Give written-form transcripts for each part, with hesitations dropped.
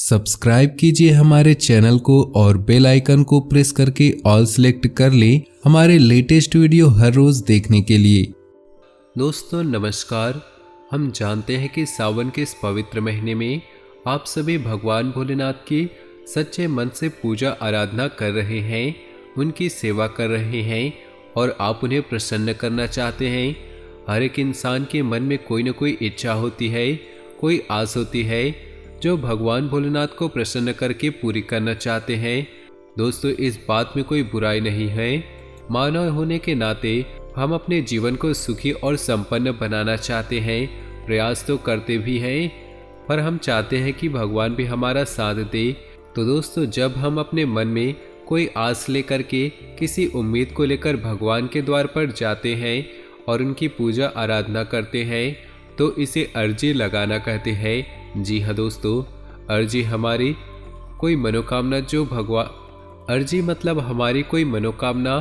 Subscribe कीजिए हमारे channel को और बेल आइकन को प्रेस करके ऑल सेलेक्ट कर लें हमारे लेटेस्ट वीडियो हर रोज देखने के लिए। दोस्तों नमस्कार। हम जानते हैं कि सावन के इस पवित्र महीने में आप सभी भगवान भोलेनाथ की सच्चे मन से पूजा आराधना कर रहे हैं, उनकी सेवा कर रहे हैं और आप उन्हें प्रसन्न करना चाहते हैं। हर एक इंसान के मन में कोई न कोई इच्छा होती है, कोई आस होती है जो भगवान भोलेनाथ को प्रसन्न करके पूरी करना चाहते हैं। दोस्तों इस बात में कोई बुराई नहीं है। मानव होने के नाते हम अपने जीवन को सुखी और संपन्न बनाना चाहते हैं, प्रयास तो करते भी हैं, पर हम चाहते हैं कि भगवान भी हमारा साथ दे। तो दोस्तों जब हम अपने मन में कोई आस लेकर के किसी उम्मीद को लेकर भगवान के द्वार पर जाते हैं और उनकी पूजा आराधना करते हैं तो इसे अर्जी लगाना कहते हैं। जी हाँ दोस्तों, अर्जी हमारी कोई मनोकामना अर्जी मतलब हमारी कोई मनोकामना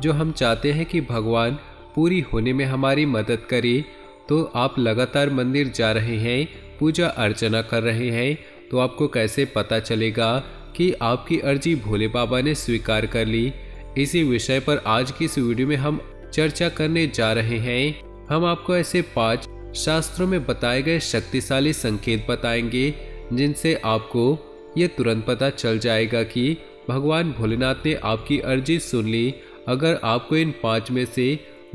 जो हम चाहते हैं कि भगवान पूरी होने में हमारी मदद करे। तो आप लगातार मंदिर जा रहे हैं, पूजा अर्चना कर रहे हैं, तो आपको कैसे पता चलेगा कि आपकी अर्जी भोले बाबा ने स्वीकार कर ली। इसी विषय पर आज की इस वीडियो में हम चर्चा करने जा रहे हैं। हम आपको ऐसे 5 शास्त्रों में बताए गए शक्तिशाली संकेत बताएंगे जिनसे आपको ये तुरंत पता चल जाएगा कि भगवान भोलेनाथ ने आपकी अर्जी सुन ली। अगर आपको इन 5 में से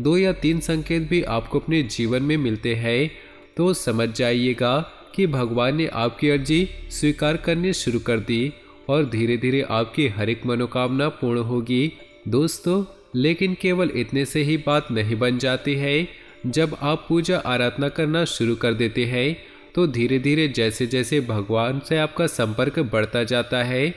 2 या 3 संकेत भी आपको अपने जीवन में मिलते हैं तो समझ जाइएगा कि भगवान ने आपकी अर्जी स्वीकार करनी शुरू कर दी और धीरे धीरे आपकी हर एक मनोकामना पूर्ण होगी। दोस्तों लेकिन केवल इतने से ही बात नहीं बन जाती है। जब आप पूजा आराधना करना शुरू कर देते हैं तो धीरे धीरे जैसे जैसे भगवान से आपका संपर्क बढ़ता जाता है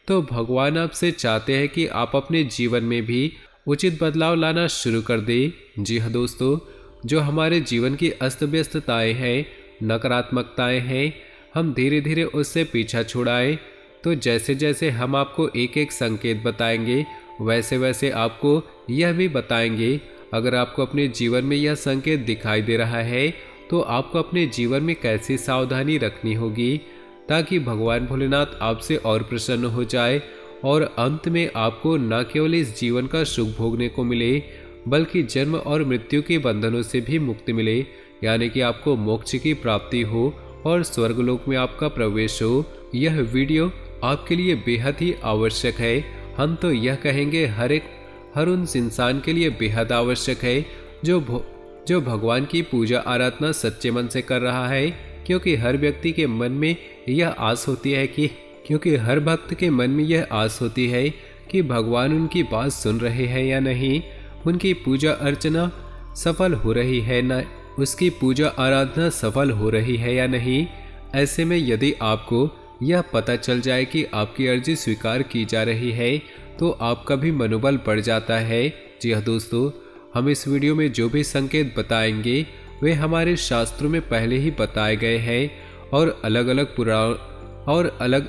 तो भगवान आपसे चाहते हैं कि आप अपने जीवन में भी उचित बदलाव लाना शुरू कर दें। जी हाँ दोस्तों, जो हमारे जीवन की अस्त व्यस्तताएँ हैं, नकारात्मकताएँ हैं, हम धीरे धीरे उससे पीछा छुड़ाएं। तो जैसे जैसे हम आपको एक एक संकेत बताएंगे वैसे वैसे आपको यह भी बताएंगे। अगर आपको अपने जीवन में यह संकेत दिखाई दे रहा है तो आपको अपने जीवन में कैसी सावधानी रखनी होगी ताकि भगवान भोलेनाथ आपसे और प्रसन्न हो जाए और अंत में आपको न केवल इस जीवन का सुख भोगने को मिले बल्कि जन्म और मृत्यु के बंधनों से भी मुक्ति मिले, यानी कि आपको मोक्ष की प्राप्ति हो और स्वर्गलोक में आपका प्रवेश हो। यह वीडियो आपके लिए बेहद ही आवश्यक है। हम तो यह कहेंगे हर उन इंसान के लिए बेहद आवश्यक है जो भगवान की पूजा आराधना सच्चे मन से कर रहा है, क्योंकि हर व्यक्ति के मन में यह आस होती है हर भक्त के मन में यह आस होती है कि भगवान उनकी बात सुन रहे हैं या नहीं, उनकी पूजा अर्चना सफल हो रही है ना, उसकी पूजा आराधना सफल हो रही है या नहीं। ऐसे में यदि आपको यह पता चल जाए कि आपकी अर्जी स्वीकार की जा रही है तो आपका भी मनोबल बढ़ जाता है। जी हाँ दोस्तों, हम इस वीडियो में जो भी संकेत बताएंगे वे हमारे शास्त्रों में पहले ही बताए गए हैं और अलग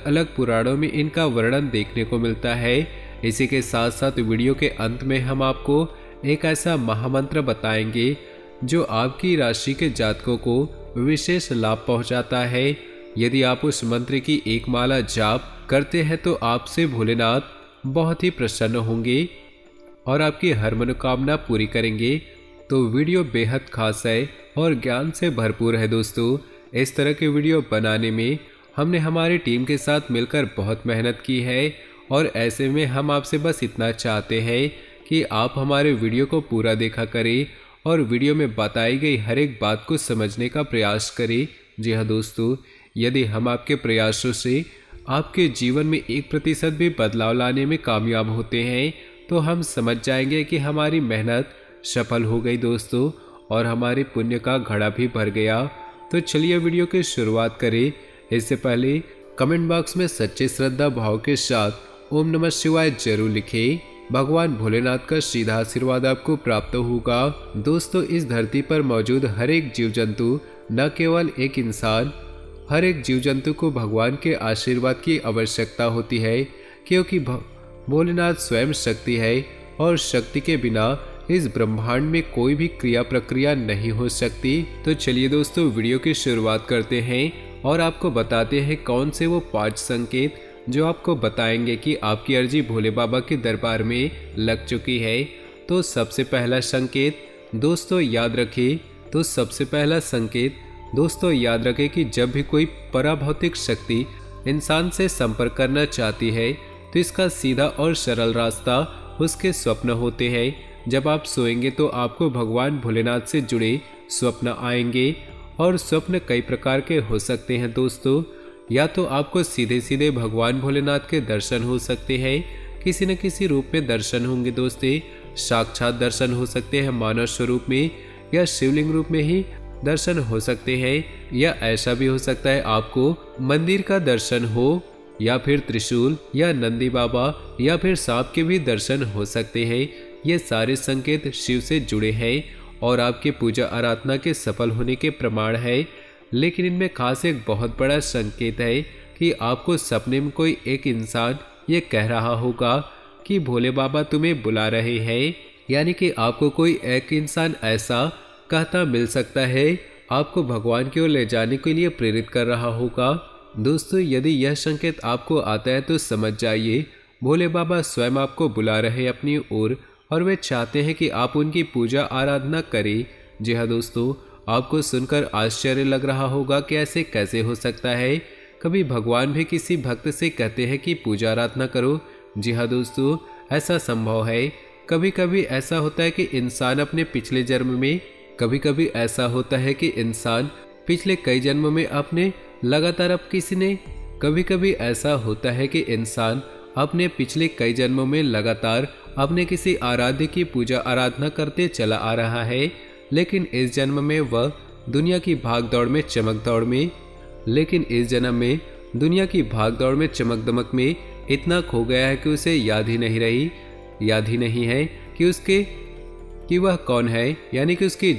अलग पुराणों में इनका वर्णन देखने को मिलता है। इसी के साथ साथ वीडियो के अंत में हम आपको एक ऐसा महामंत्र बताएंगे जो आपकी राशि के जातकों को विशेष लाभ पहुंचाता है। यदि आप उस मंत्र की एक माला जाप करते हैं तो आपसे भोलेनाथ बहुत ही प्रसन्न होंगे और आपकी हर मनोकामना पूरी करेंगे। तो वीडियो बेहद खास है और ज्ञान से भरपूर है। दोस्तों इस तरह के वीडियो बनाने में हमने हमारी टीम के साथ मिलकर बहुत मेहनत की है और ऐसे में हम आपसे बस इतना चाहते हैं कि आप हमारे वीडियो को पूरा देखा करें और वीडियो में बताई गई हर एक बात को समझने का प्रयास करें। जी हाँ दोस्तों, यदि हम आपके प्रयासों से आपके जीवन में 1% भी बदलाव लाने में कामयाब होते हैं तो हम समझ जाएंगे कि हमारी मेहनत सफल हो गई दोस्तों और हमारे पुण्य का घड़ा भी भर गया। तो चलिए वीडियो की शुरुआत करें। इससे पहले कमेंट बॉक्स में सच्चे श्रद्धा भाव के साथ ओम नमः शिवाय जरूर लिखें। भगवान भोलेनाथ का सीधा आशीर्वाद आपको प्राप्त होगा। दोस्तों इस धरती पर मौजूद हर एक जीव जंतु, न केवल एक इंसान, हर एक जीव जंतु को भगवान के आशीर्वाद की आवश्यकता होती है, क्योंकि भोलेनाथ स्वयं शक्ति है और शक्ति के बिना इस ब्रह्मांड में कोई भी क्रिया प्रक्रिया नहीं हो सकती। तो चलिए दोस्तों वीडियो की शुरुआत करते हैं और आपको बताते हैं कौन से वो 5 संकेत जो आपको बताएंगे कि आपकी अर्जी भोले बाबा के दरबार में लग चुकी है। तो सबसे पहला संकेत दोस्तों याद रखें कि जब भी कोई पराभौतिक शक्ति इंसान से संपर्क करना चाहती है तो इसका सीधा और सरल रास्ता उसके स्वप्न होते हैं। जब आप सोएंगे तो आपको भगवान भोलेनाथ से जुड़े स्वप्न आएंगे और स्वप्न कई प्रकार के हो सकते हैं दोस्तों। या तो आपको सीधे सीधे भगवान भोलेनाथ के दर्शन हो सकते हैं, किसी न किसी रूप में दर्शन होंगे दोस्तों। साक्षात दर्शन हो सकते हैं मानव स्वरूप में, या शिवलिंग रूप में ही दर्शन हो सकते हैं, या ऐसा भी हो सकता है आपको मंदिर का दर्शन हो, या फिर त्रिशूल या नंदी बाबा या फिर सांप के भी दर्शन हो सकते हैं। ये सारे संकेत शिव से जुड़े हैं और आपके पूजा आराधना के सफल होने के प्रमाण है। लेकिन इनमें खास एक बहुत बड़ा संकेत है कि आपको सपने में कोई एक इंसान ये कह रहा होगा कि भोले बाबा तुम्हें बुला रहे हैं, यानी कि आपको कोई एक इंसान ऐसा कहता मिल सकता है, आपको भगवान की ओर ले जाने के लिए प्रेरित कर रहा होगा। दोस्तों यदि यह संकेत आपको आता है तो समझ जाइए भोले बाबा स्वयं आपको बुला रहे हैं अपनी ओर और वे चाहते हैं कि आप उनकी पूजा आराधना करें। जी हाँ दोस्तों, आपको सुनकर आश्चर्य लग रहा होगा कि ऐसे कैसे हो सकता है। कभी भगवान भी किसी भक्त से कहते हैं कि पूजा आराधना करो। जी हाँ दोस्तों, ऐसा संभव है। कभी कभी ऐसा होता है कि इंसान अपने पिछले जन्म में पिछले कई जन्मों में अपने लगातार अपने किसी आराध्य की पूजा आराधना करते चला आ रहा है, लेकिन इस जन्म में वह दुनिया की भाग दौड़ में चमक दमक में इतना खो गया है कि उसे याद ही नहीं है कि वह कौन है, यानी कि उसकी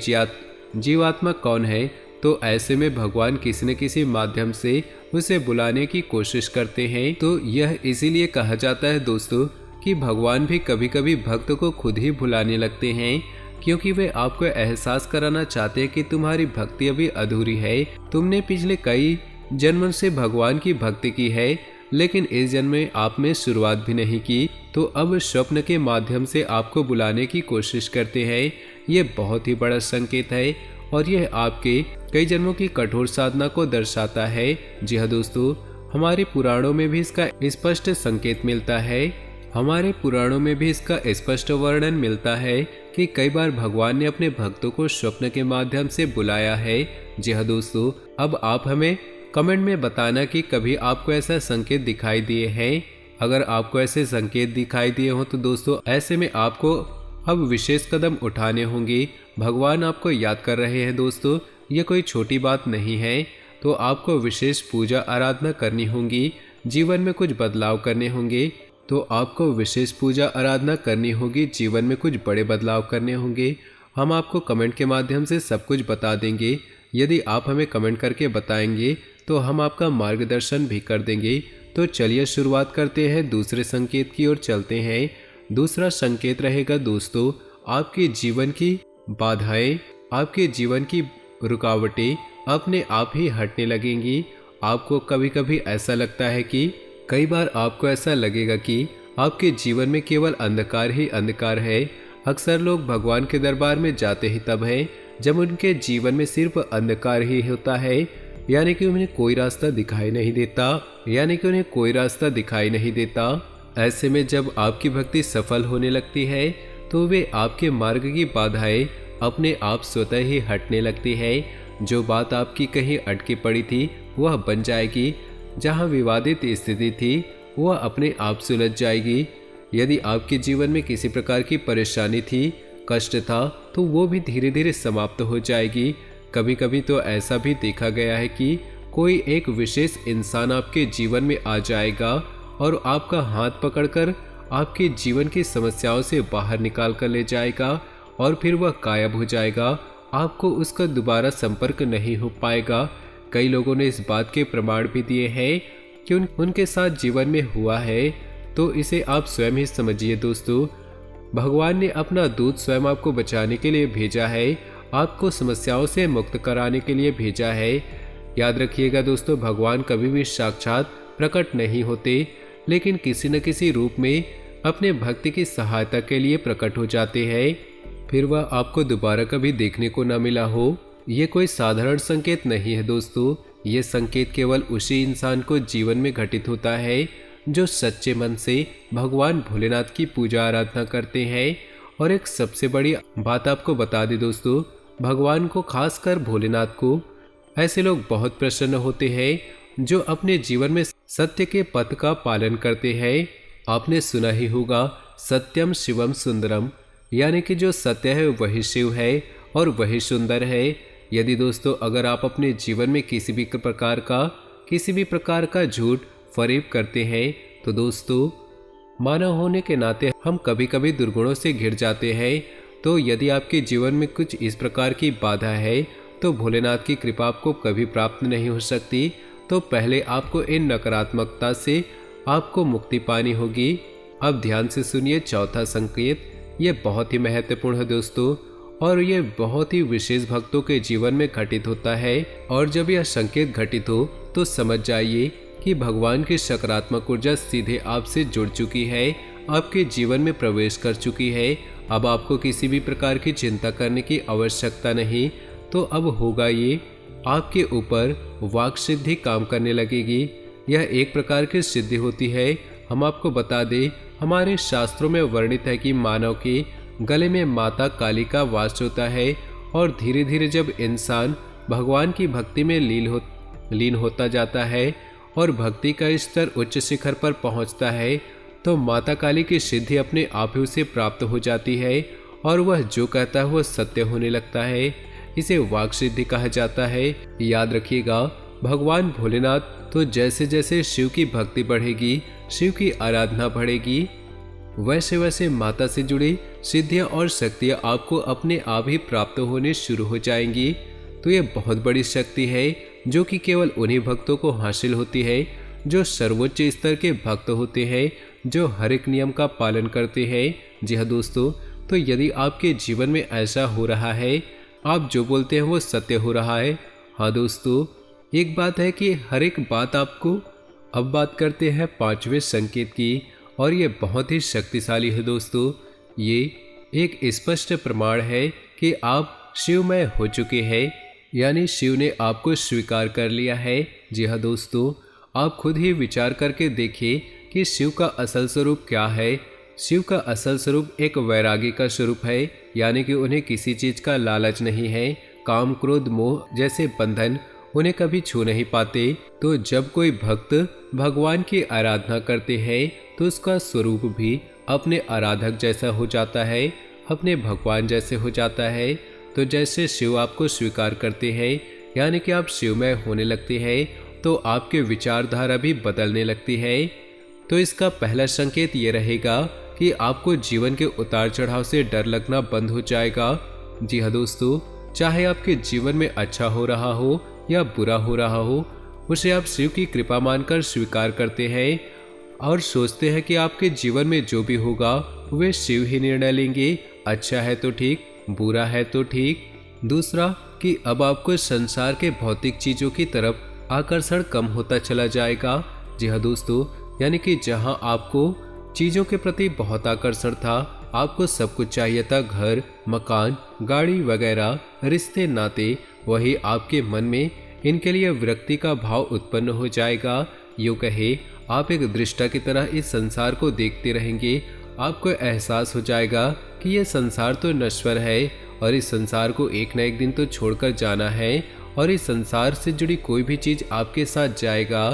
जीवात्मा कौन है। तो ऐसे में भगवान किसी न किसी माध्यम से उसे बुलाने की कोशिश करते हैं। तो यह इसीलिए कहा जाता है दोस्तों कि भगवान भी कभी कभी भक्त को खुद ही भुलाने लगते हैं, क्योंकि वे आपको एहसास कराना चाहते हैं कि तुम्हारी भक्ति अभी अधूरी है। तुमने पिछले कई जन्मों से भगवान की भक्ति की है, लेकिन इस जन्म में आपने शुरुआत भी नहीं की, तो अब स्वप्न के माध्यम से आपको बुलाने की कोशिश करते हैं। ये बहुत ही बड़ा संकेत है और यह आपके कई जन्मों की कठोर साधना को दर्शाता है। जी हाँ दोस्तों, हमारे पुराणों में भी इसका स्पष्ट संकेत मिलता है। स्पष्ट वर्णन मिलता है कि कई बार भगवान ने अपने भक्तों को स्वप्न के माध्यम से बुलाया है। जी हाँ दोस्तों, अब आप हमें कमेंट में बताना कि कभी आपको ऐसा संकेत दिखाई दिए हैं। अगर आपको ऐसे संकेत दिखाई दिए हो तो दोस्तों ऐसे में आपको अब विशेष कदम उठाने होंगे। भगवान आपको याद कर रहे हैं दोस्तों, ये कोई छोटी बात नहीं है। तो आपको विशेष पूजा आराधना करनी होगी, जीवन में कुछ बदलाव करने होंगे। जीवन में कुछ बड़े बदलाव करने होंगे। हम आपको कमेंट के माध्यम से सब कुछ बता देंगे। यदि आप हमें कमेंट करके बताएंगे तो हम आपका मार्गदर्शन भी कर देंगे। तो चलिए शुरुआत करते हैं, दूसरे संकेत की ओर चलते हैं। दूसरा संकेत रहेगा दोस्तों, आपके जीवन की बाधाएं, आपके जीवन की रुकावटें अपने आप ही हटने लगेंगी। आपको कभी कभी ऐसा लगता है कि कई बार आपको ऐसा लगेगा कि आपके जीवन में केवल अंधकार ही अंधकार है। अक्सर लोग भगवान के दरबार में जाते ही तब है जब उनके जीवन में सिर्फ अंधकार ही होता है, यानी कि उन्हें कोई रास्ता दिखाई नहीं देता। ऐसे में जब आपकी भक्ति सफल होने लगती है तो वे आपके मार्ग की बाधाएं अपने आप स्वतः ही हटने लगती है। जो बात आपकी कहीं अटकी पड़ी थी वह बन जाएगी, जहां विवादित स्थिति थी वह अपने आप सुलझ जाएगी। यदि आपके जीवन में किसी प्रकार की परेशानी थी, कष्ट था, तो वो भी धीरे धीरे समाप्त हो जाएगी। कभी कभी तो ऐसा भी देखा गया है कि कोई एक विशेष इंसान आपके जीवन में आ जाएगा और आपका हाथ पकड़कर आपके जीवन की समस्याओं से बाहर निकाल कर ले जाएगा और फिर वह गायब हो जाएगा। आपको उसका दोबारा संपर्क नहीं हो पाएगा। कई लोगों ने इस बात के प्रमाण भी दिए हैं कि उनके साथ जीवन में हुआ है। तो इसे आप स्वयं ही समझिए दोस्तों। भगवान ने अपना दूत स्वयं आपको बचाने के लिए भेजा है, आपको समस्याओं से मुक्त कराने के लिए भेजा है। याद रखिएगा दोस्तों, भगवान कभी भी साक्षात प्रकट नहीं होते, लेकिन किसी न किसी रूप में अपने भक्त की सहायता के लिए प्रकट हो जाते हैं, फिर वह आपको दोबारा कभी देखने को न मिला हो। ये कोई साधारण संकेत नहीं है दोस्तों, ये संकेत केवल उसी इंसान को जीवन में घटित होता है जो सच्चे मन से भगवान भोलेनाथ की पूजा आराधना करते हैं। और एक सबसे बड़ी बात आपको बता दें दोस्तों, भगवान को, खासकर भोलेनाथ को, ऐसे लोग बहुत प्रसन्न होते हैं जो अपने जीवन में सत्य के पथ का पालन करते हैं। आपने सुना ही होगा, सत्यम शिवम सुंदरम, यानी कि जो सत्य है वही शिव है और वही सुंदर है। यदि दोस्तों अगर आप अपने जीवन में किसी भी प्रकार का झूठ फरेब करते हैं तो दोस्तों मानव होने के नाते हम कभी कभी दुर्गुणों से घिर जाते हैं। तो यदि आपके जीवन में कुछ इस प्रकार की बाधा है तो भोलेनाथ की कृपा आपको कभी प्राप्त नहीं हो सकती। तो पहले आपको इन नकारात्मकता से आपको मुक्ति पानी होगी। अब ध्यान से सुनिए चौथा संकेत, ये बहुत ही महत्वपूर्ण है दोस्तों, और ये बहुत ही विशेष भक्तों के जीवन में घटित होता है। और जब यह संकेत घटित हो तो समझ जाइए कि भगवान की सकारात्मक ऊर्जा सीधे आपसे जुड़ चुकी है, आपके जीवन में प्रवेश कर चुकी है। अब आपको किसी भी प्रकार की चिंता करने की आवश्यकता नहीं। तो अब होगा ये, आपके ऊपर वाक सिद्धि काम करने लगेगी। यह एक प्रकार की सिद्धि होती है। हम आपको बता दें, हमारे शास्त्रों में वर्णित है कि मानव के गले में माता काली का वास होता है, और धीरे धीरे जब इंसान भगवान की भक्ति में लीन होता जाता है और भक्ति का स्तर उच्च शिखर पर पहुंचता है, तो माता काली की सिद्धि अपने आप ही उसे प्राप्त हो जाती है और वह जो कहता है वह सत्य होने लगता है। इसे वाक सिद्धि कहा जाता है। याद रखिएगा, भगवान भोलेनाथ, तो जैसे जैसे शिव की भक्ति बढ़ेगी, शिव की आराधना बढ़ेगी, वैसे वैसे माता से जुड़ी सिद्धियां और शक्तियां आपको अपने आप ही प्राप्त होने शुरू हो जाएंगी। तो ये बहुत बड़ी शक्ति है जो कि केवल उन्हीं भक्तों को हासिल होती है जो सर्वोच्च स्तर के भक्त होते हैं, जो हर एक नियम का पालन करते हैं। जी हाँ दोस्तों, तो यदि आपके जीवन में ऐसा हो रहा है, आप जो बोलते हैं वो सत्य हो रहा है। हाँ दोस्तों, एक बात है कि हर एक बात आपको, अब बात करते हैं पांचवें संकेत की, और ये बहुत ही शक्तिशाली है दोस्तों। ये एक स्पष्ट प्रमाण है कि आप शिवमय हो चुके हैं, यानी शिव ने आपको स्वीकार कर लिया है। जी हाँ दोस्तों, आप खुद ही विचार करके देखिए कि शिव का असल स्वरूप क्या है। शिव का असल स्वरूप एक वैरागी का स्वरूप है, यानी कि उन्हें किसी चीज का लालच नहीं है। काम, क्रोध, मोह जैसे बंधन उन्हें कभी छू नहीं पाते। तो जब कोई भक्त भगवान की आराधना करते हैं तो उसका स्वरूप भी अपने आराधक जैसा हो जाता है, अपने भगवान जैसे हो जाता है। तो जैसे शिव आपको स्वीकार करते हैं, यानी कि आप शिवमय होने लगते हैं, तो आपके विचारधारा भी बदलने लगती है। तो इसका पहला संकेत ये रहेगा कि आपको जीवन के उतार चढ़ाव से डर लगना बंद हो जाएगा। जी हाँ दोस्तों, चाहे आपके जीवन में अच्छा हो रहा हो या बुरा हो रहा हो, उसे आप शिव की कृपा मानकर स्वीकार करते हैं और सोचते हैं कि आपके जीवन में जो भी होगा वे शिव ही निर्णय लेंगे। अच्छा है तो ठीक, बुरा है तो ठीक। दूसरा कि अब आपको संसार के भौतिक चीजों की तरफ आकर्षण कम होता चला जाएगा। जी हाँ दोस्तों, यानी कि जहां आपको चीजों के प्रति बहुत आकर्षण था, आपको सब कुछ चाहिए था, घर, मकान, गाड़ी वगैरह, रिश्ते नाते, वही आपके मन में इनके लिए विरक्ति का भाव उत्पन्न हो जाएगा। यूँ कहे, आप एक दृष्टा की तरह इस संसार को देखते रहेंगे। आपको एहसास हो जाएगा कि यह संसार तो नश्वर है और इस संसार को एक न एक दिन तो छोड़कर जाना है, और इस संसार से जुड़ी कोई भी चीज आपके साथ जाएगा।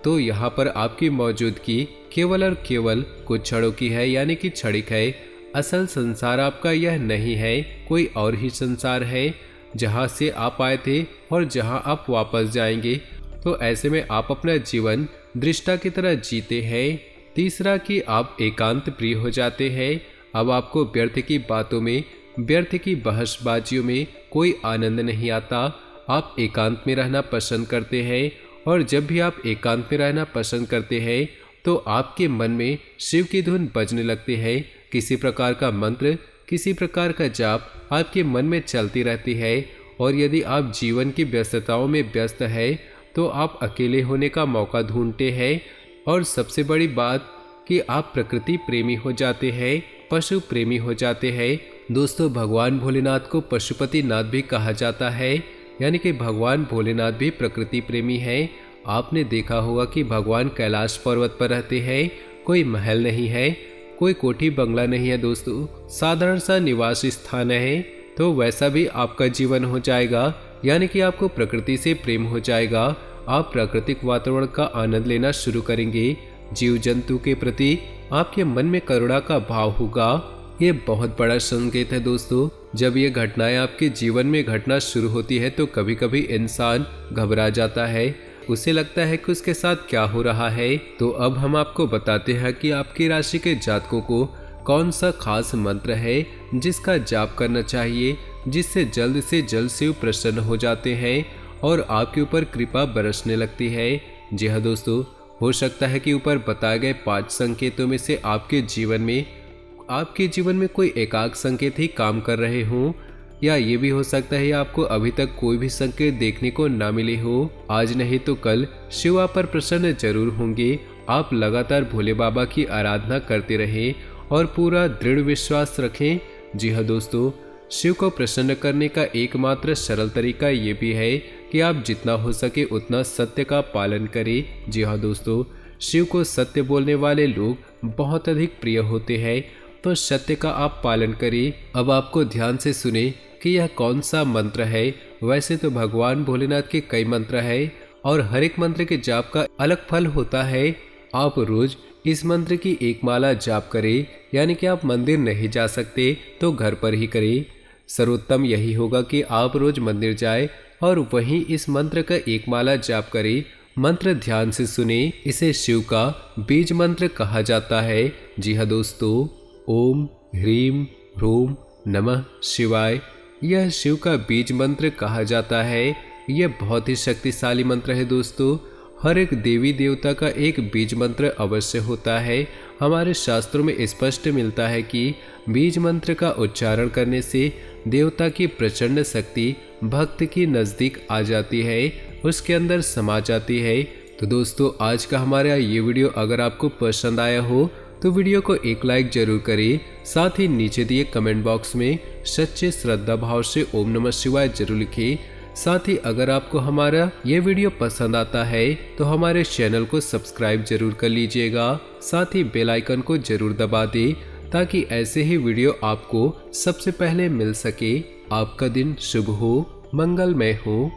तो यहाँ पर आपकी मौजूदगी केवल और केवल कुछ क्षणों की है, यानी कि क्षणिक है। असल संसार आपका यह नहीं है, कोई और ही संसार है, जहाँ से आप आए थे और जहाँ आप वापस जाएंगे। तो ऐसे में आप अपना जीवन दृष्टा की तरह जीते हैं। तीसरा कि आप एकांत प्रिय हो जाते हैं। अब आपको व्यर्थ की बातों में, व्यर्थ की बहसबाजियों में कोई आनंद नहीं आता। आप एकांत में रहना पसंद करते हैं, और जब भी आप एकांत में रहना पसंद करते हैं तो आपके मन में शिव की धुन बजने लगती है। किसी प्रकार का मंत्र, किसी प्रकार का जाप आपके मन में चलती रहती है, और यदि आप जीवन की व्यस्तताओं में व्यस्त है तो आप अकेले होने का मौका ढूंढते हैं। और सबसे बड़ी बात कि आप प्रकृति प्रेमी हो जाते हैं, पशु प्रेमी हो जाते हैं। दोस्तों, भगवान भोलेनाथ को पशुपति नाथ भी कहा जाता है, यानी कि भगवान भोलेनाथ भी प्रकृति प्रेमी है। आपने देखा होगा कि भगवान कैलाश पर्वत पर रहते हैं, कोई महल नहीं है, कोई कोठी बंगला नहीं है दोस्तों, साधारण सा निवास स्थान है। तो वैसा भी आपका जीवन हो जाएगा, यानी कि आपको प्रकृति से प्रेम हो जाएगा। आप प्राकृतिक वातावरण का आनंद लेना शुरू करेंगे। जीव जंतु के प्रति आपके मन में करुणा का भाव होगा। ये बहुत बड़ा संकेत है दोस्तों। जब ये घटनाएं आपके जीवन में घटना शुरू होती है तो कभी कभी इंसान घबरा जाता है, उसे लगता है कि उसके साथ क्या हो रहा है। तो अब हम आपको बताते हैं कि आपकी राशि के जातकों को कौन सा खास मंत्र है जिसका जाप करना चाहिए, जिससे जल्द से जल्द शिव प्रसन्न हो जाते हैं और आपके ऊपर कृपा बरसने लगती है। जी हाँ दोस्तों, हो सकता है कि ऊपर बताए गए 5 संकेतों में से आपके जीवन में कोई एकाक संकेत ही काम कर रहे हों, या ये भी हो सकता है आपको अभी तक कोई भी संकेत देखने को ना मिले हो। आज नहीं तो कल शिव आप पर प्रसन्न जरूर होंगे। आप लगातार भोले बाबा की आराधना करते रहें और पूरा दृढ़ विश्वास रखें। जी हाँ दोस्तों, शिव को प्रसन्न करने का एकमात्र सरल तरीका ये भी है कि आप जितना हो सके उतना सत्य का पालन करें। जी हाँ दोस्तों, शिव को सत्य बोलने वाले लोग बहुत अधिक प्रिय होते हैं, तो सत्य का आप पालन करें। अब आपको ध्यान से सुने कि यह कौन सा मंत्र है। वैसे तो भगवान भोलेनाथ के कई मंत्र है और हर एक मंत्र के जाप का अलग फल होता है। आप रोज इस मंत्र की एक माला जाप करें, यानी कि आप मंदिर नहीं जा सकते तो घर पर ही करें। सर्वोत्तम यही होगा कि आप रोज मंदिर जाएं और वहीं इस मंत्र का एक माला जाप करें। मंत्र ध्यान से सुने, इसे शिव का बीज मंत्र कहा जाता है। जी हाँ दोस्तों, ओम ह्रीम ह्रूम नमः शिवाय, यह शिव का बीज मंत्र कहा जाता है। यह बहुत ही शक्तिशाली मंत्र है दोस्तों। हर एक देवी देवता का एक बीज मंत्र अवश्य होता है। हमारे शास्त्रों में स्पष्ट मिलता है कि बीज मंत्र का उच्चारण करने से देवता की प्रचंड शक्ति भक्त की नज़दीक आ जाती है, उसके अंदर समा जाती है। तो दोस्तों, आज का हमारा ये वीडियो अगर आपको पसंद आया हो तो वीडियो को एक लाइक जरूर करें। साथ ही नीचे दिए कमेंट बॉक्स में सच्चे श्रद्धा भाव से ओम नमः शिवाय जरूर लिखें। साथ ही अगर आपको हमारा ये वीडियो पसंद आता है तो हमारे चैनल को सब्सक्राइब जरूर कर लीजिएगा। साथ ही बेल आइकन को जरूर दबा दें ताकि ऐसे ही वीडियो आपको सबसे पहले मिल सके। आपका दिन शुभ हो, मंगलमय हो।